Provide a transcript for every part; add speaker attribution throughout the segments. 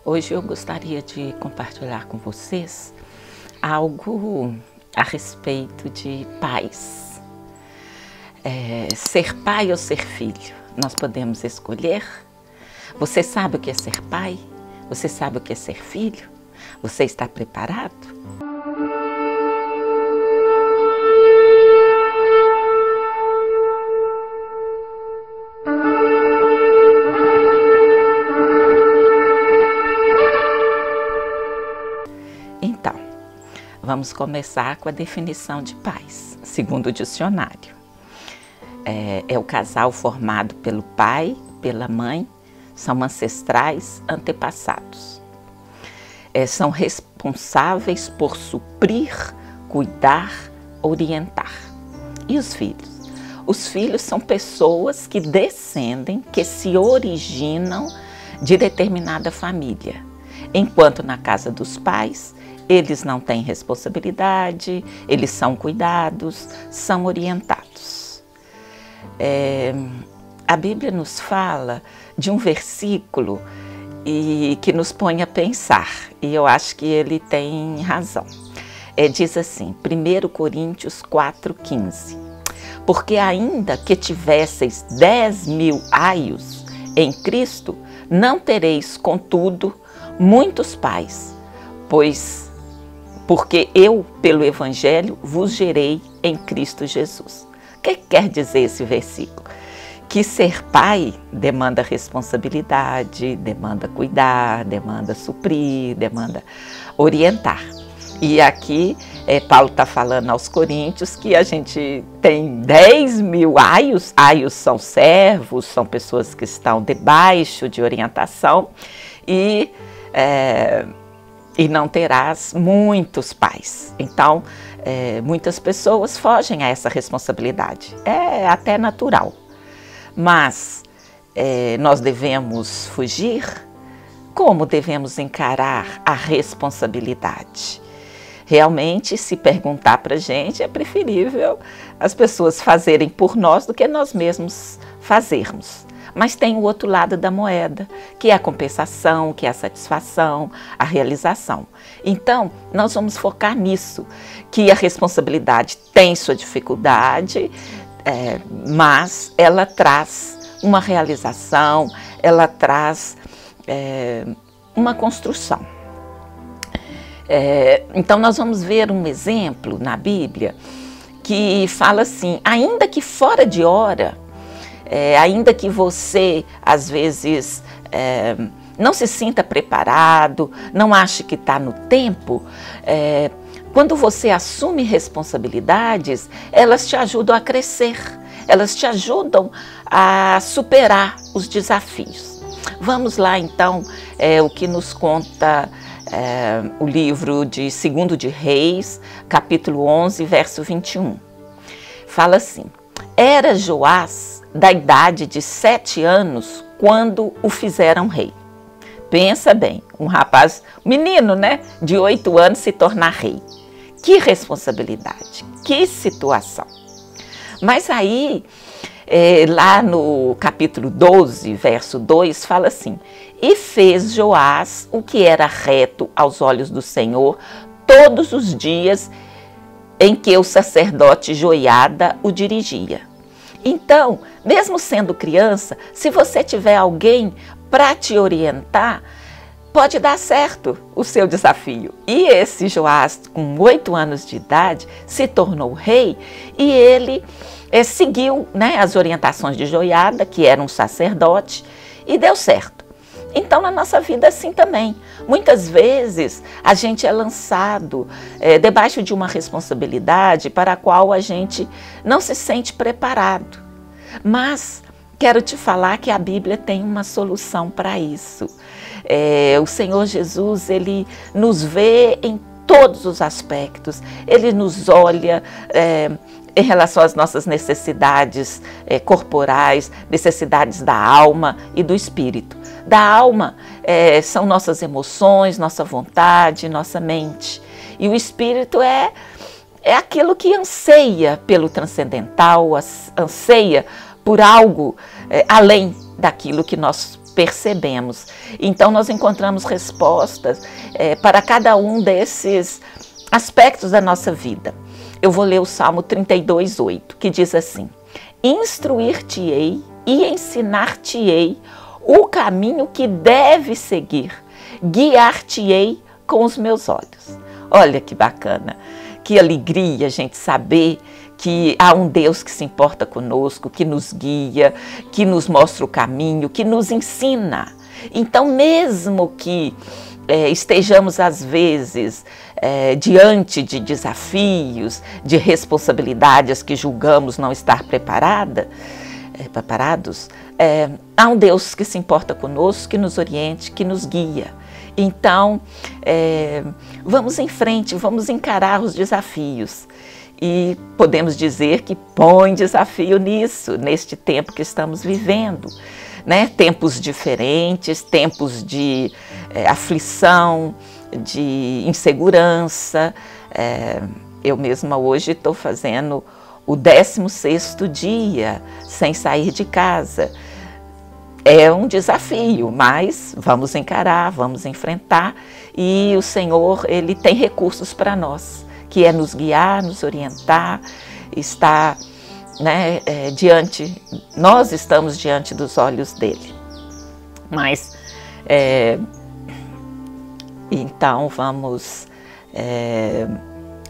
Speaker 1: Hoje eu gostaria de compartilhar com vocês algo a respeito de pais. Ser pai ou ser filho? Nós podemos escolher? Você sabe o que é ser pai? Você sabe o que é ser filho? Você está preparado? Então, vamos começar com a definição de pais, segundo o dicionário. É o casal formado pelo pai, pela mãe, são ancestrais antepassados. São responsáveis por suprir, cuidar, orientar. E os filhos? Os filhos são pessoas que descendem, que se originam de determinada família. Enquanto na casa dos pais, eles não têm responsabilidade, eles são cuidados, são orientados. A Bíblia nos fala de um versículo que nos põe a pensar, e eu acho que ele tem razão. Diz assim, 1 Coríntios 4,15: porque ainda que tivesseis 10.000 aios em Cristo, não tereis, contudo, muitos pais, porque eu, pelo Evangelho, vos gerei em Cristo Jesus. O que quer dizer esse versículo? Que ser pai demanda responsabilidade, demanda cuidar, demanda suprir, demanda orientar. E aqui Paulo está falando aos Coríntios que a gente tem 10.000 aios. Aios são servos, são pessoas que estão debaixo de orientação e não terás muitos pais. Então, muitas pessoas fogem a essa responsabilidade. É até natural. Mas nós devemos fugir? Como devemos encarar a responsabilidade? Realmente, se perguntar para a gente, é preferível as pessoas fazerem por nós do que nós mesmos fazermos. Mas tem o outro lado da moeda, que é a compensação, que é a satisfação, a realização. Então, nós vamos focar nisso, que a responsabilidade tem sua dificuldade, mas ela traz uma realização, ela traz uma construção. Então, nós vamos ver um exemplo na Bíblia que fala assim, ainda que fora de hora, ainda que você, às vezes, não se sinta preparado, não ache que está no tempo, quando você assume responsabilidades, elas te ajudam a crescer, elas te ajudam a superar os desafios. Vamos lá, então, o que nos conta o livro de 2 de Reis, capítulo 11, verso 21. Fala assim, era Joás da idade de 7 anos quando o fizeram rei. Pensa bem, um rapaz, menino, né, de 8 anos se tornar rei. Que responsabilidade, que situação. Mas aí, lá no capítulo 12, verso 2, fala assim, e fez Joás o que era reto aos olhos do Senhor todos os dias em que o sacerdote Joiada o dirigia. Então, mesmo sendo criança, se você tiver alguém para te orientar, pode dar certo o seu desafio. E esse Joás, com 8 anos de idade, se tornou rei e ele seguiu, né, as orientações de Joiada, que era um sacerdote, e deu certo. Então, na nossa vida, assim também. Muitas vezes, a gente é lançado debaixo de uma responsabilidade para a qual a gente não se sente preparado. Mas quero te falar que a Bíblia tem uma solução para isso. O Senhor Jesus, Ele nos vê em todos os aspectos. Ele nos olha em relação às nossas necessidades corporais, necessidades da alma e do espírito. Da alma são nossas emoções, nossa vontade, nossa mente. E o espírito é aquilo que anseia pelo transcendental, anseia por algo além daquilo que nós percebemos. Então nós encontramos respostas para cada um desses aspectos da nossa vida. Eu vou ler o Salmo 32:8, que diz assim: instruir-te-ei e ensinar-te-ei o caminho que deve seguir, guiar-te-ei com os meus olhos. Olha que bacana, que alegria a gente saber que há um Deus que se importa conosco, que nos guia, que nos mostra o caminho, que nos ensina. Então, mesmo que estejamos às vezes diante de desafios, de responsabilidades que julgamos não estar preparados, há um Deus que se importa conosco, que nos oriente, que nos guia. Então, vamos em frente, vamos encarar os desafios. E podemos dizer que põe desafio nisso, neste tempo que estamos vivendo, né? Tempos diferentes, tempos de aflição, de insegurança. Eu mesma hoje estou fazendo o 16º dia sem sair de casa. É um desafio, mas vamos encarar, vamos enfrentar, e o Senhor, Ele tem recursos para nós, que é nos guiar, nos orientar, está, né, nós estamos diante dos olhos dele. Mas, então vamos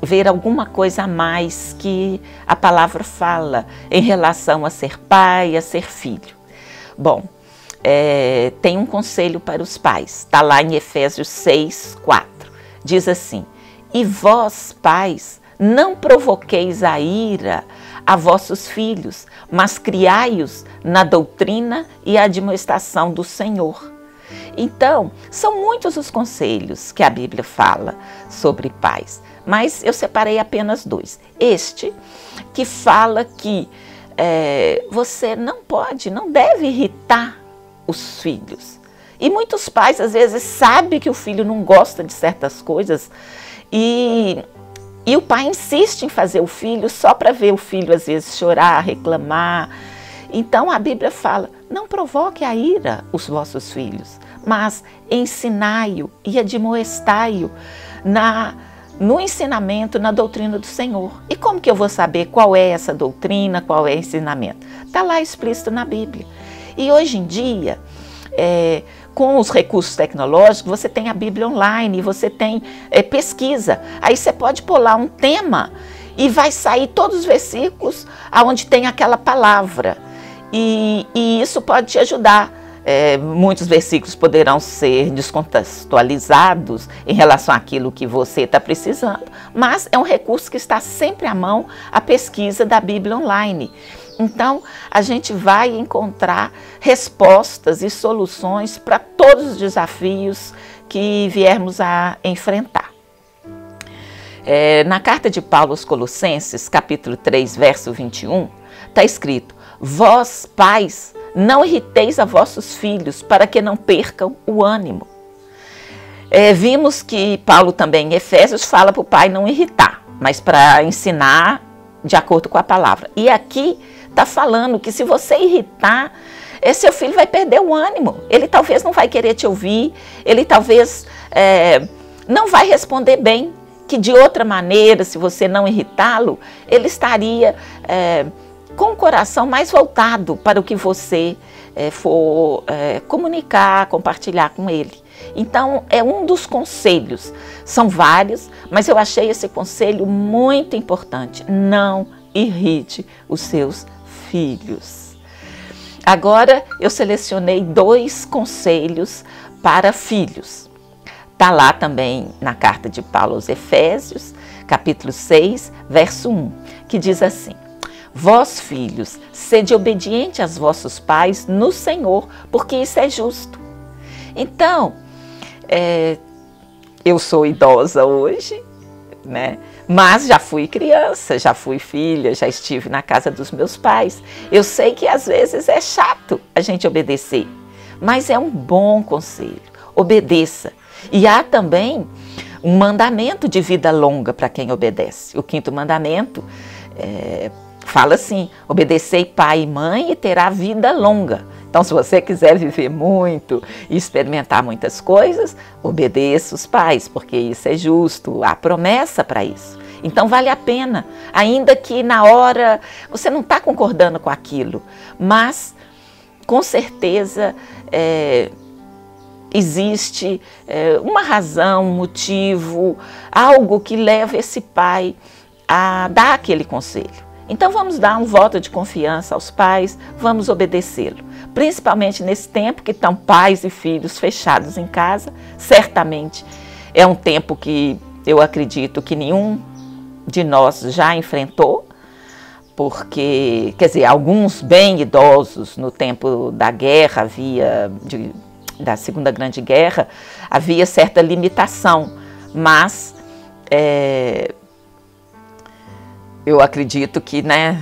Speaker 1: ver alguma coisa a mais que a palavra fala em relação a ser pai, a ser filho. Bom, tem um conselho para os pais, está lá em Efésios 6:4, diz assim: e vós, pais, não provoqueis a ira a vossos filhos, mas criai-os na doutrina e admoestação do Senhor. Então, são muitos os conselhos que a Bíblia fala sobre pais, mas eu separei apenas 2. Este, que fala que você não deve irritar os filhos. E muitos pais, às vezes, sabem que o filho não gosta de certas coisas e o pai insiste em fazer o filho só para ver o filho, às vezes, chorar, reclamar. Então, a Bíblia fala: não provoque a ira os vossos filhos, mas ensinai-o e admoestai-o no ensinamento, na doutrina do Senhor. E como que eu vou saber qual é essa doutrina, qual é o ensinamento? Está lá explícito na Bíblia. E hoje em dia, com os recursos tecnológicos, você tem a Bíblia online, você tem pesquisa. Aí você pode pôr lá um tema e vai sair todos os versículos onde tem aquela palavra. E isso pode te ajudar. Muitos versículos poderão ser descontextualizados em relação àquilo que você está precisando, mas é um recurso que está sempre à mão, a pesquisa da Bíblia online. Então, a gente vai encontrar respostas e soluções para todos os desafios que viermos a enfrentar. Na carta de Paulo aos Colossenses, capítulo 3, verso 21, está escrito: vós, pais, não irriteis a vossos filhos, para que não percam o ânimo. Vimos que Paulo também em Efésios fala para o pai não irritar, mas para ensinar de acordo com a palavra. E aqui está falando que se você irritar, seu filho vai perder o ânimo. Ele talvez não vai querer te ouvir, ele talvez não vai responder bem, que de outra maneira, se você não irritá-lo, ele estaria com o coração mais voltado para o que você for comunicar, compartilhar com ele. Então, é um dos conselhos. São vários, mas eu achei esse conselho muito importante. Não irrite os seus filhos. Agora, eu selecionei 2 conselhos para filhos. Está lá também na carta de Paulo aos Efésios, capítulo 6, verso 1, que diz assim: vós, filhos, sede obediente aos vossos pais no Senhor, porque isso é justo. Então, eu sou idosa hoje, né? Mas já fui criança, já fui filha, já estive na casa dos meus pais. Eu sei que às vezes é chato a gente obedecer, mas é um bom conselho. Obedeça. E há também um mandamento de vida longa para quem obedece. O 5º mandamento fala assim: obedecei pai e mãe e terá vida longa. Então, se você quiser viver muito e experimentar muitas coisas, obedeça os pais, porque isso é justo, há promessa para isso. Então, vale a pena, ainda que na hora você não está concordando com aquilo, mas, com certeza, existe uma razão, um motivo, algo que leva esse pai a dar aquele conselho. Então vamos dar um voto de confiança aos pais, vamos obedecê-lo. Principalmente nesse tempo que estão pais e filhos fechados em casa, certamente é um tempo que eu acredito que nenhum de nós já enfrentou, porque, quer dizer, alguns bem idosos no tempo da guerra da Segunda Grande Guerra, havia certa limitação, mas eu acredito que, né,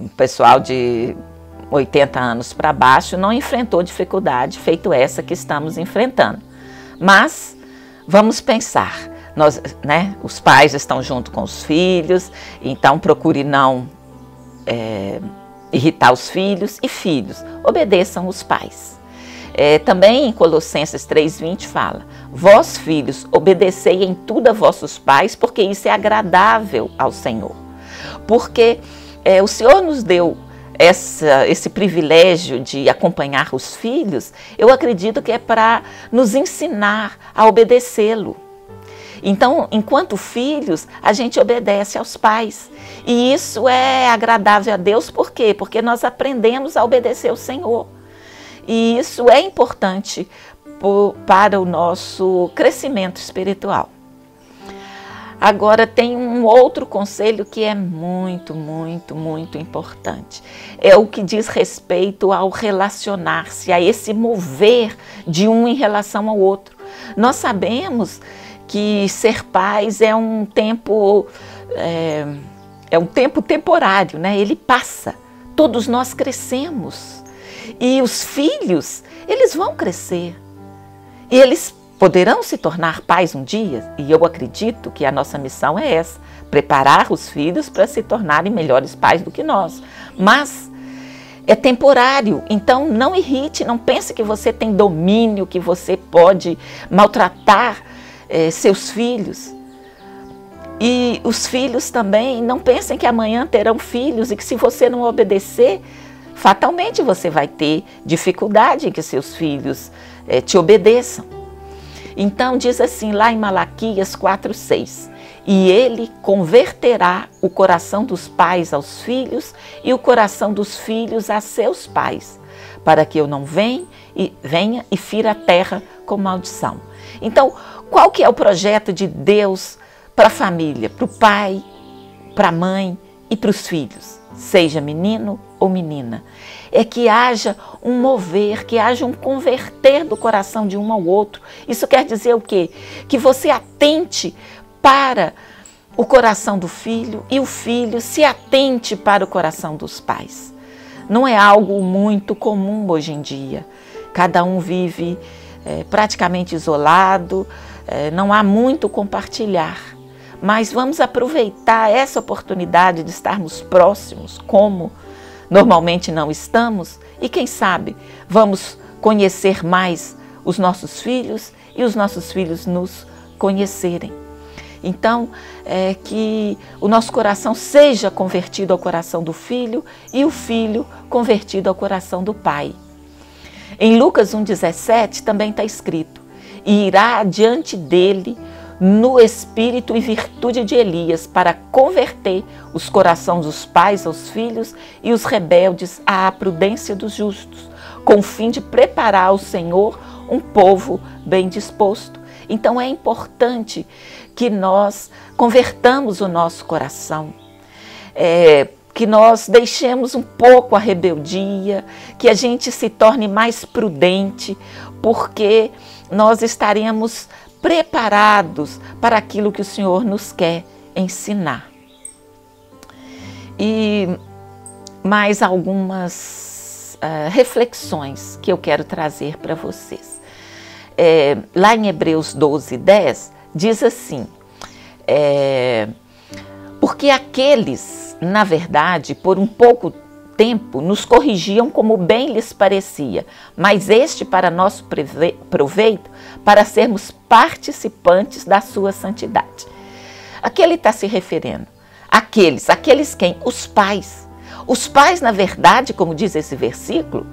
Speaker 1: o pessoal de 80 anos para baixo não enfrentou dificuldade feito essa que estamos enfrentando. Mas vamos pensar, nós, né, os pais estão junto com os filhos, então procure não irritar os filhos, e filhos, obedeçam os pais. Também em Colossenses 3,20 fala: vós filhos, obedecei em tudo a vossos pais, porque isso é agradável ao Senhor. Porque o Senhor nos deu esse privilégio de acompanhar os filhos, eu acredito que é para nos ensinar a obedecê-lo. Então, enquanto filhos, a gente obedece aos pais. E isso é agradável a Deus, por quê? Porque nós aprendemos a obedecer ao Senhor. E isso é importante para o nosso crescimento espiritual. Agora tem um outro conselho que é muito, muito, muito importante. É o que diz respeito ao relacionar-se, a esse mover de um em relação ao outro. Nós sabemos que ser pais é um tempo temporário, né? Ele passa. Todos nós crescemos. E os filhos, eles vão crescer. E eles poderão se tornar pais um dia. E eu acredito que a nossa missão é essa: preparar os filhos para se tornarem melhores pais do que nós. Mas é temporário, então não irrite, não pense que você tem domínio, que você pode maltratar seus filhos. E os filhos também, não pensem que amanhã terão filhos e que se você não obedecer, fatalmente você vai ter dificuldade em que seus filhos te obedeçam. Então diz assim lá em Malaquias 4:6: e ele converterá o coração dos pais aos filhos e o coração dos filhos a seus pais, para que eu não venha e fira a terra com maldição. Então, qual que é o projeto de Deus para a família, para o pai, para a mãe e para os filhos? Seja menino ou menina, é que haja um mover, que haja um converter do coração de um ao outro. Isso quer dizer o quê? Que você atente para o coração do filho e o filho se atente para o coração dos pais. Não é algo muito comum hoje em dia. Cada um vive praticamente isolado, não há muito compartilhar. Mas vamos aproveitar essa oportunidade de estarmos próximos, como normalmente não estamos, e quem sabe vamos conhecer mais os nossos filhos e os nossos filhos nos conhecerem. Então, que o nosso coração seja convertido ao coração do filho e o filho convertido ao coração do pai. Em Lucas 1,17 também está escrito: e irá adiante dele no espírito e virtude de Elias, para converter os corações dos pais aos filhos e os rebeldes à prudência dos justos, com o fim de preparar ao Senhor um povo bem disposto. Então é importante que nós convertamos o nosso coração, que nós deixemos um pouco a rebeldia, que a gente se torne mais prudente, porque nós estaremos preparados para aquilo que o Senhor nos quer ensinar. E mais algumas reflexões que eu quero trazer para vocês. Lá em Hebreus 12:10 diz assim: porque aqueles, na verdade, por um pouco tempo nos corrigiam como bem lhes parecia, mas este para nosso proveito, para sermos participantes da sua santidade. A que ele está se referindo? Aqueles quem? Os pais. Os pais, na verdade, como diz esse versículo,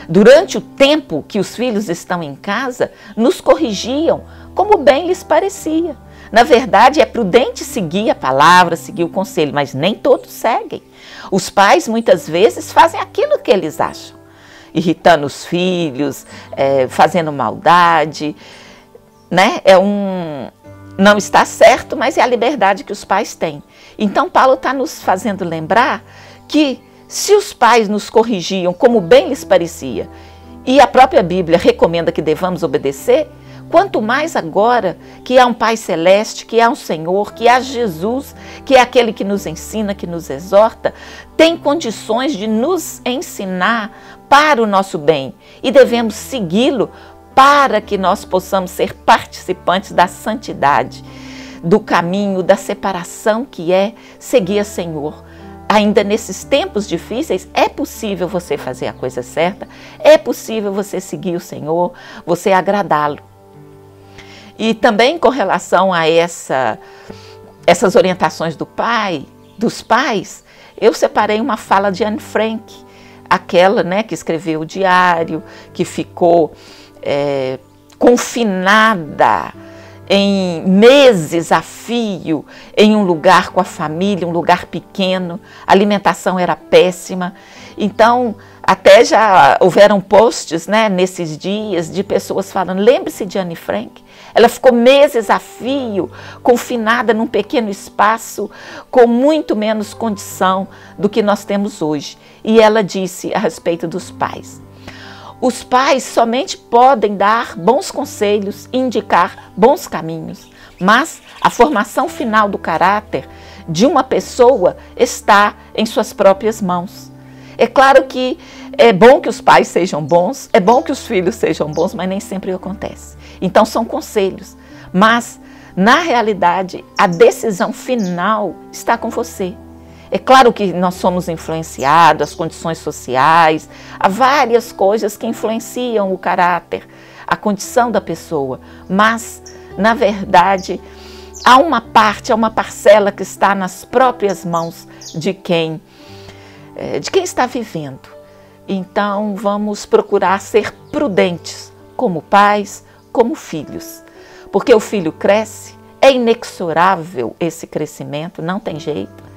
Speaker 1: durante o tempo que os filhos estão em casa, nos corrigiam como bem lhes parecia. Na verdade, é prudente seguir a palavra, seguir o conselho, mas nem todos seguem. Os pais, muitas vezes, fazem aquilo que eles acham, irritando os filhos, fazendo maldade, né? Não está certo, mas é a liberdade que os pais têm. Então, Paulo está nos fazendo lembrar que se os pais nos corrigiam como bem lhes parecia, e a própria Bíblia recomenda que devamos obedecer, quanto mais agora que há um Pai Celeste, que há um Senhor, que há Jesus, que é aquele que nos ensina, que nos exorta, tem condições de nos ensinar para o nosso bem e devemos segui-lo para que nós possamos ser participantes da santidade, do caminho, da separação que é seguir a Senhor. Ainda nesses tempos difíceis, é possível você fazer a coisa certa, é possível você seguir o Senhor, você agradá-lo. E também com relação a essas orientações dos pais, eu separei uma fala de Anne Frank, aquela, né, que escreveu o diário, que ficou confinada em meses a fio, em um lugar com a família, um lugar pequeno, a alimentação era péssima. Então, até já houveram posts, né, nesses dias de pessoas falando, lembre-se de Anne Frank, ela ficou meses a fio, confinada num pequeno espaço, com muito menos condição do que nós temos hoje. E ela disse a respeito dos pais: os pais somente podem dar bons conselhos e indicar bons caminhos, mas a formação final do caráter de uma pessoa está em suas próprias mãos. É claro que é bom que os pais sejam bons, é bom que os filhos sejam bons, mas nem sempre acontece. Então são conselhos, mas na realidade a decisão final está com você. É claro que nós somos influenciados, as condições sociais, há várias coisas que influenciam o caráter, a condição da pessoa, mas, na verdade, há uma parcela que está nas próprias mãos de quem está vivendo. Então, vamos procurar ser prudentes, como pais, como filhos, porque o filho cresce, é inexorável esse crescimento, não tem jeito.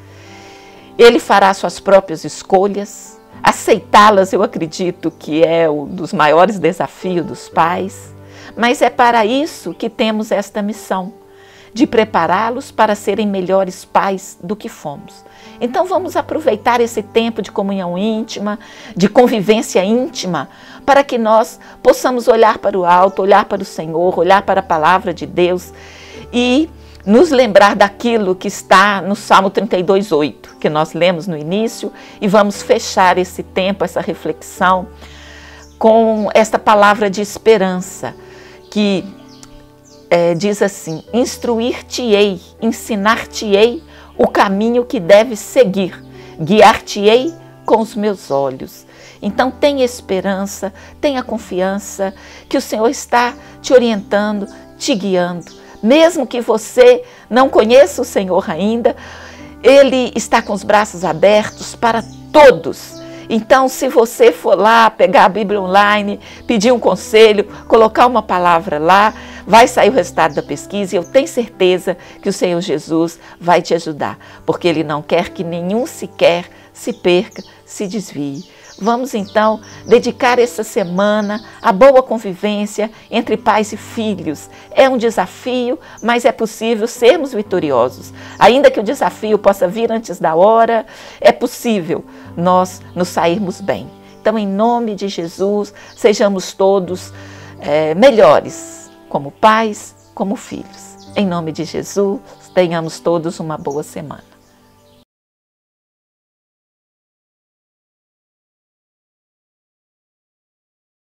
Speaker 1: Ele fará suas próprias escolhas, aceitá-las eu acredito que é um dos maiores desafios dos pais, mas é para isso que temos esta missão, de prepará-los para serem melhores pais do que fomos. Então vamos aproveitar esse tempo de comunhão íntima, de convivência íntima, para que nós possamos olhar para o alto, olhar para o Senhor, olhar para a palavra de Deus e nos lembrar daquilo que está no Salmo 32:8, que nós lemos no início, e vamos fechar esse tempo, essa reflexão, com esta palavra de esperança, que diz assim: instruir-te-ei, ensinar-te-ei o caminho que deves seguir, guiar-te-ei com os meus olhos. Então tenha esperança, tenha confiança que o Senhor está te orientando, te guiando. Mesmo que você não conheça o Senhor ainda, Ele está com os braços abertos para todos. Então, se você for lá, pegar a Bíblia online, pedir um conselho, colocar uma palavra lá, vai sair o resultado da pesquisa e eu tenho certeza que o Senhor Jesus vai te ajudar, porque Ele não quer que nenhum sequer se perca, se desvie. Vamos então dedicar essa semana à boa convivência entre pais e filhos. É um desafio, mas é possível sermos vitoriosos. Ainda que o desafio possa vir antes da hora, é possível nós nos sairmos bem. Então, em nome de Jesus, sejamos todos melhores, como pais, como filhos. Em nome de Jesus, tenhamos todos uma boa semana.